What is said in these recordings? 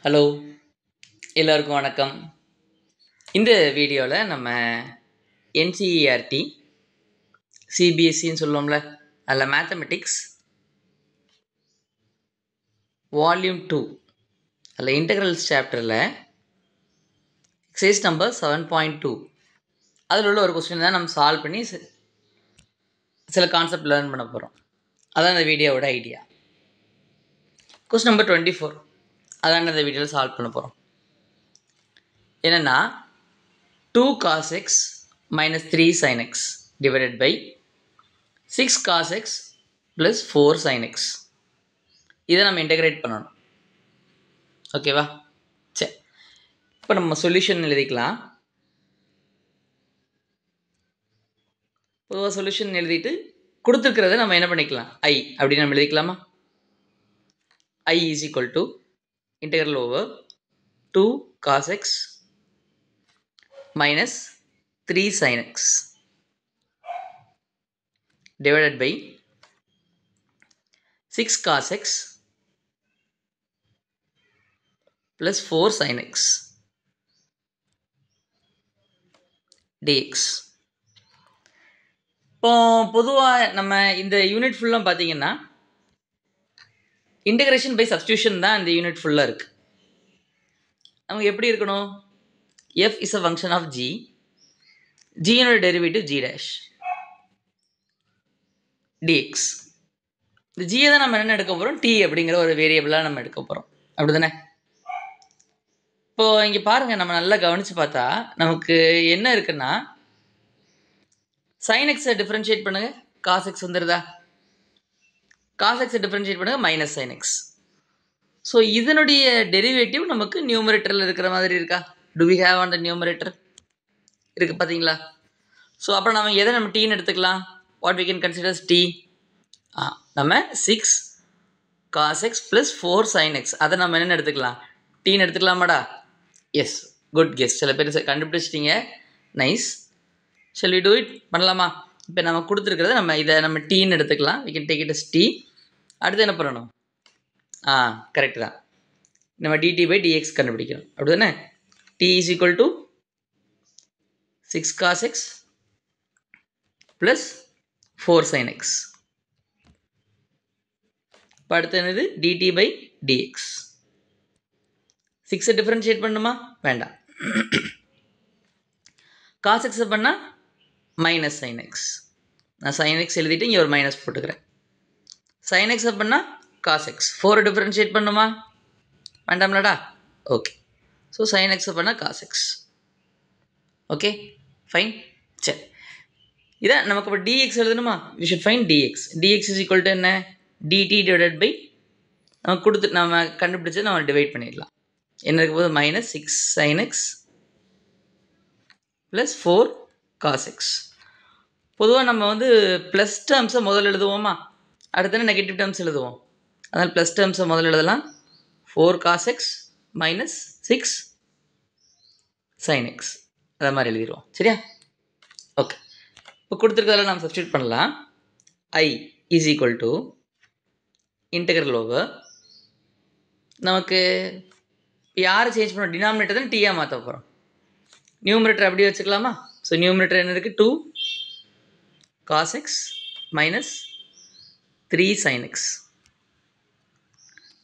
Hello, எல்லோருக்கும் வணக்கம். இந்த வீடியோவில் நம்ம என்சிஇஆர்டி சிபிஎஸ்சின்னு சொல்லுவோம்ல, அதில் மேத்தமெட்டிக்ஸ் வால்யூம் 2 அதில் இன்டெக்ரல்ஸ் சாப்டரில் எக்ஸசைஸ் நம்பர் 7.2 அதில் உள்ள ஒரு கொஸ்டின் தான் நம்ம சால்வ் பண்ணி சில கான்செப்ட் லேர்ன் பண்ண போகிறோம். அதான் இந்த வீடியோவோட ஐடியா. கொஸ்டின் நம்பர் 24 அதான் இந்த வீடியோவில் சால்வ் பண்ண போகிறோம். என்னென்னா 2 cos x minus 3 sin x divided by 6 cos x plus 4 sin x. இதை நம்ம இன்டெகிரேட் பண்ணணும். ஓகேவா? சரி, இப்போ நம்ம சொல்யூஷன் எழுதிக்கலாம். பொதுவாக சொல்யூஷன் எழுதிட்டு கொடுத்துருக்கிறத நம்ம என்ன பண்ணிக்கலாம், ஐ அப்படின்னு நம்ம எழுதிக்கலாமா? I is equal to integral over 2 cos x minus 3 sin x divided by 6 cos x plus 4 sin x dx. இப்போ பொதுவாக நம்ம இந்த யூனிட் ஃபுல்லாக பார்த்தீங்கன்னா இன்டெகிரேஷன் பை சப்ஸ்டியூஷன் தான் இந்த யூனிட் ஃபுல்லாக இருக்குது. நமக்கு எப்படி இருக்கணும், F is a function of G, ஜியோட டெரிவேட்டிவ் ஜி டேஷ் டிஎக்ஸ். இந்த ஜியை தான் நம்ம என்ன எடுக்க போகிறோம், டி அப்படிங்கிற ஒரு வேரியபிளாக நம்ம எடுக்க போகிறோம். அப்படி தானே? இப்போது இங்கே பாருங்கள், நம்ம நல்லா கவனித்து பார்த்தா நமக்கு என்ன இருக்குன்னா, sin x டிஃபரன்ஷியேட் பண்ணுங்கள், cos x வந்துடுதா? cos x டிஃபரன்ஷியேட் பண்ணுங்கள், மைனஸ் sin x. ஸோ இதனுடைய டெரிவேட்டிவ் நமக்கு நியூமரேட்டரில் இருக்கிற மாதிரி இருக்கா? Do we have on the numerator இருக்குது பார்த்தீங்களா? ஸோ அப்புறம் நம்ம எதை நம்ம டீன்னு எடுத்துக்கலாம், what we can considers T. நம்ம 6 cos x plus 4 sin x அதை நம்ம என்னென்னு எடுத்துக்கலாம், டீன்னு எடுத்துக்கலாமாடா? S, good guess. சில பேர் கண்டுபிடிச்சிட்டிங்க, nice. Shall we do it, பண்ணலாமா? இப்போ நம்ம கொடுத்துருக்கிறத இதை நம்ம டீன்னு எடுத்துக்கலாம். We can take it as T. அடுத்து என்ன பண்ணணும், கரெக்டு தான், நம்ம டிடி பை டிஎக்ஸ் கண்டுபிடிக்கணும். அப்படி தானே? T is equal to 6 cos x plus 4 sin x. இப்போ அடுத்து என்னது, டிடி பை டிஎக்ஸ். 6 டிஃபரன்ஷியேட் பண்ணுமா? வேண்டாம். cos x பண்ணால் மைனஸ் sin x. நான் sin x எழுதிட்டு இங்கே ஒரு மைனஸ் போட்டுக்கிறேன். sin x பண்ணால் cos x. 4 டிஃபரன்ஷியேட் பண்ணுமா? வேண்டாம்லடா? ஓகே. ஸோ sin x பண்ணால் cos x. Okay, fine. சரி, இதான் நமக்கு இப்போ dx எழுதணுமா? We should find dx. dx is equal to என்ன, dt டிவைடட் பை நம்ம கண்டுபிடிச்சி நம்ம டிவைட் பண்ணிடலாம். என்ன இருக்க போது, minus 6 sin x plus 4 cos x. பொதுவாக நம்ம ப்ளஸ் டேர்ம்ஸை முதல்ல எழுதுவோமா, அடுத்து நெகட்டிவ் டேர்ம்ஸ் எழுதுவோம். அதனால் ப்ளஸ் டேர்ம்ஸை முதல்ல எழுதலாம். 4 cos x minus 6 sin x அதை மாதிரி எழுதிடுவோம். சரியா? ஓகே, இப்போ கொடுத்துருக்கிறதுல நம்ம சப்ஸ்டியூட் பண்ணலாம். I is equal to integral over, நமக்கு யாரை சேஞ்ச் பண்ணோம், டினாமினேட்டர் தான் டீயாக மாற்ற போகிறோம். நியூமரேட்டர் அப்படியே வச்சுக்கலாமா? ஸோ நியூமரேட்டர் என்ன இருக்குது, 2 cos x minus 3 sin x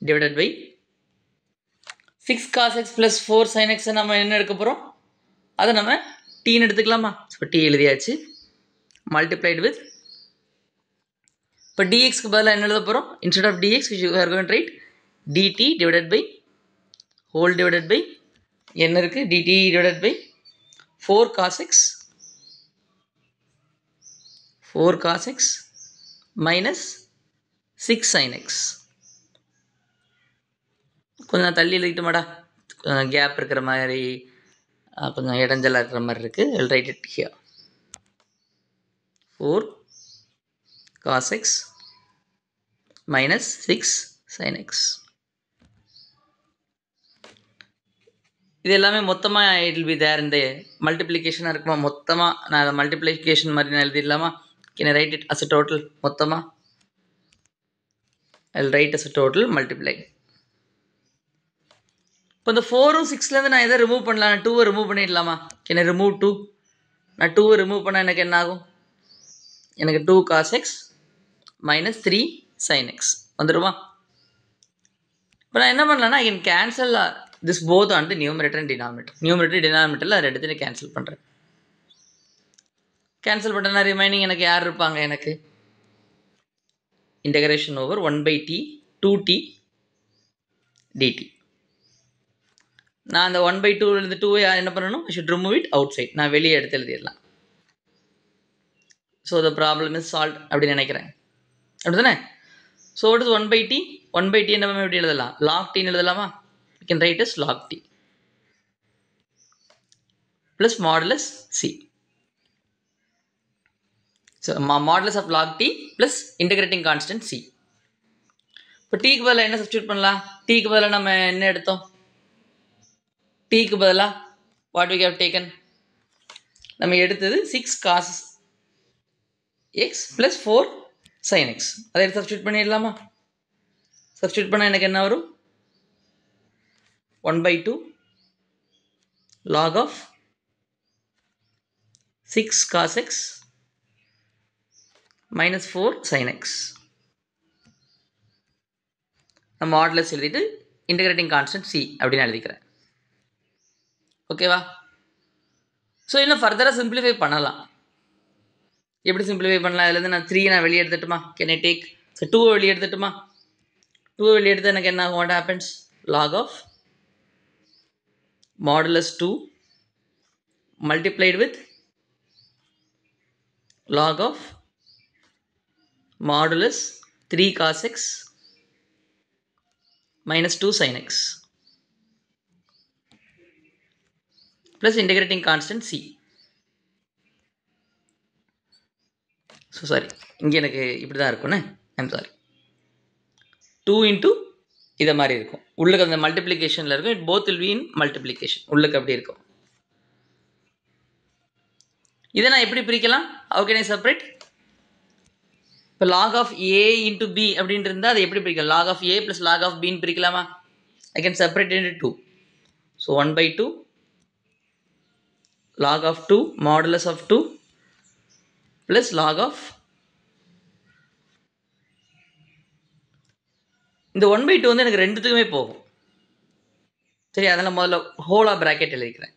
divided by 6 cos x plus 4 sin x நம்ம என்ன எடுக்க போகிறோம், அதை நம்ம டீன்னு எடுத்துக்கலாமா? ஸோ டி எழுதியாச்சு. மல்டிப்ளைடு வித், இப்போ dxக்கு பதிலாக என்ன எழுத போகிறோம், instead of dx we are going to write dt divided by whole divided by என்ன இருக்குது, dt divided by 4 cos x minus 6 sin x. கொஞ்சம் தள்ளி எழுதிட்டோமாடா, கேப் இருக்கிற மாதிரி, கொஞ்சம் இடைஞ்சலாக இருக்கிற மாதிரி இருக்குது. I'll write it here. 4 cos x minus 6 sin x. இது எல்லாமே மொத்தமாக இட் வில் பி தேர் இந்த மல்டிப்ளிகேஷனாக இருக்குமா? மொத்தமாக நான் அதை மல்டிப்ளிகேஷன் மாதிரி நான் எழுதிடலாமா? Can I write it as a total? மொத்தமாக I will write as a total multiply. இப்போ இந்த 4ம் 6லேருந்து நான் எதை ரிமூவ் பண்ணலாம்? 2வை ரிமூவ் பண்ணிடலாமா? Can I remove 2? நான் 2வை ரிமூவ் பண்ணால் எனக்கு என்ன ஆகும்? எனக்கு 2 cos x minus 3 sin x வந்துடுமா? இப்போ நான் என்ன பண்ணலான்னா I can cancel this both on the numerator and denominator. Numerator டினாமினேட்டரில் அது ரெண்டுத்தையும் கேன்சல் பண்ணுறேன். கேன்சல் பண்ணுறேன்னா ரிமைனிங் எனக்கு யார் இருப்பாங்க? எனக்கு integration over 1/t 2t dt. நான் அந்த 1/2 2வை என்ன பண்ணணும்? I should remove it outside. நான் வெளியே எடுத்து எழுதிடலாம். So the problem is solve அப்படின்னு நினைக்கிறேன். அப்படி தானே? So what is 1/t? 1/t என்ன எப்படி எழுதலாம்? log t எழுதலாமா? You can write as log t plus modulus c. So modulus of log t plus integrating constant c. இப்போ டீக்கு பதிலாக என்ன சப்ஸ்டியூட் பண்ணலாம்? டீக்கு பதிலாக நம்ம என்ன எடுத்தோம்? டீக்கு பதிலாக வாட் வி ஹேவ் டேக்கன்? நம்ம எடுத்தது 6 cos x plus 4 sin x. அதை எடுத்து சப்ஸ்டியூட் பண்ணிடலாமா? சப்ஸ்டியூட் பண்ணால் எனக்கு என்ன வரும்? 1/2 log of 6 cos x minus 4 sin x. நான் மாடுலஸ் எழுதிட்டு இன்டகிரேட்டிங் கான்ஸ்டன்ட் c அப்படின்னு எழுதிக்கிறேன். ஓகேவா? ஸோ இன்னும் ஃபர்தராக சிம்பிளிஃபை பண்ணலாம். எப்படி சிம்பிளிஃபை பண்ணலாம்? இதுலேருந்து நான் 3 நான் வெளியே எடுத்துட்டுமா? Can I take? ஸோ 2 வெளியே எடுத்துட்டுமா? 2 வெளியே எடுத்து எனக்கு என்ன ஆகும்? What happens? log of modulus 2 multiplied with log of modulus 3 cos x minus 2 sin x plus integrating constant c. So sorry, இங்கே எனக்கு இப்படி தான் இருக்கும்ண்ணே. I'm sorry. 2 into இதை மாதிரி இருக்கும். உள்ளுக்கு அந்த மல்டிப்ளிகேஷனில் இருக்கும். It both will be in multiplication. உள்ளுக்கு அப்படி இருக்கும். இதை நான் எப்படி பிரிக்கலாம்? How can I separate? இப்போ log of a into b அப்படின்ட்டு இருந்தால் அதை எப்படி பிரிக்கலாம்? log of a plus log of b ன்னு பிரிக்கலாமா? I can separate it into 2. So 1/2 log of 2 modulus of 2 plus log of இந்த 1/2 வந்து எனக்கு ரெண்டுத்துக்குமே போகும். சரி, அதெல்லாம் முதல்ல ஹோலா பிராக்கெட் எழுதிக்கிறேன்.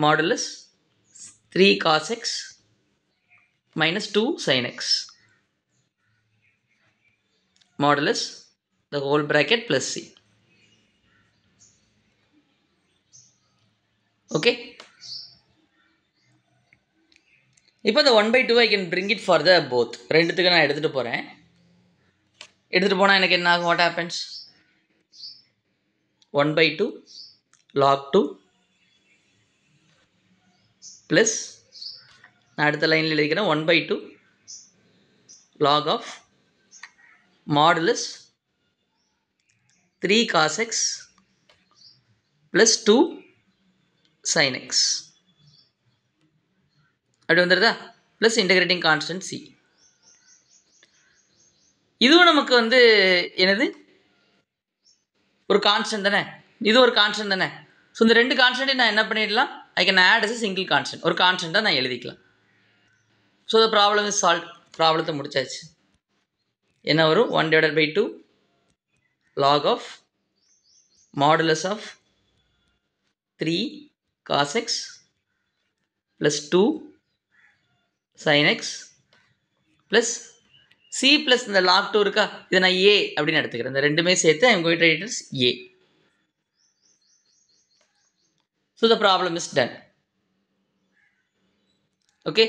modulus 3 cos x minus 2 sin x modulus the whole bracket plus c. Okay. இப்போ the 1/2 I can bring it for the both. ரெண்டுத்துக்கு நான் எடுத்துகிட்டு போகிறேன். எடுத்துகிட்டு போனால் எனக்கு என்ன ஆகும்? What happens? 1/2 log 2 ப்ளஸ் நான் அடுத்த லைனில் எழுதிக்கிறேன் 1/2 log of modulus 3 cos x plus 2 sin x அப்படி வந்துடுதா? Plus integrating constant c. இதுவும் நமக்கு வந்து என்னது? ஒரு கான்ஸ்டன்ட் தானே? இது ஒரு கான்ஸ்டன்ட் தானே? ஸோ இந்த ரெண்டு கான்ஸ்டன்ட்டையும் நான் என்ன பண்ணிடலாம்? I can add as a single constant. ஒரு கான்ஸ்டன்ட்டாக நான் எழுதிக்கலாம். So the problem is solve. ப்ராப்ளத்தை முடிச்சாச்சு. என்ன வரும்? 1/2 log of modulus of 3 cos x plus 2 sin x plus c plus இந்த log 2 இருக்கா? இதை நான் a அப்படின்னு எடுத்துக்கிறேன். இந்த ரெண்டுமே சேர்த்து I am going to right it as a. So the problem is done. Okay.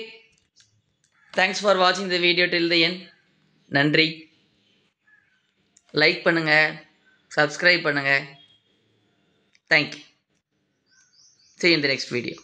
Thanks for watching the video till the end. நன்றி. லைக் பண்ணுங்க, சப்ஸ்கிரைப் பண்ணுங்க. Thank you. See you in the next video.